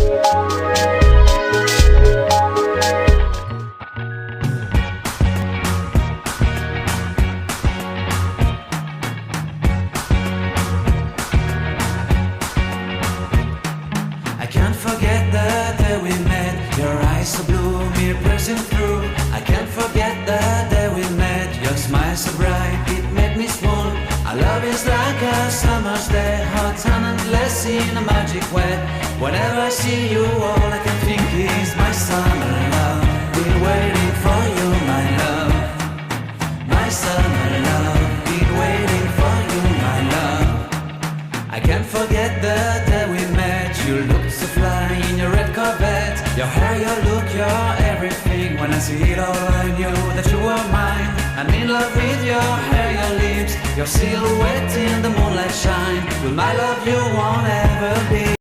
I can't forget the day we met. Your eyes so blue, me pressing through. I can't forget the day we met. Your smile so bright, it made me swoon. Our love is like a summer's day, hot and endless in a magic way. Whenever I see you, all I can think is my summer love. Been waiting for you, my love. My summer love. Been waiting for you, my love. I can't forget the day we met. You looked so fly in your red Corvette. Your hair, your look, your everything. When I see it all, I knew that you were mine. I'm in love with your hair, your lips, your silhouette in the moonlight shine. With my love you won't ever be.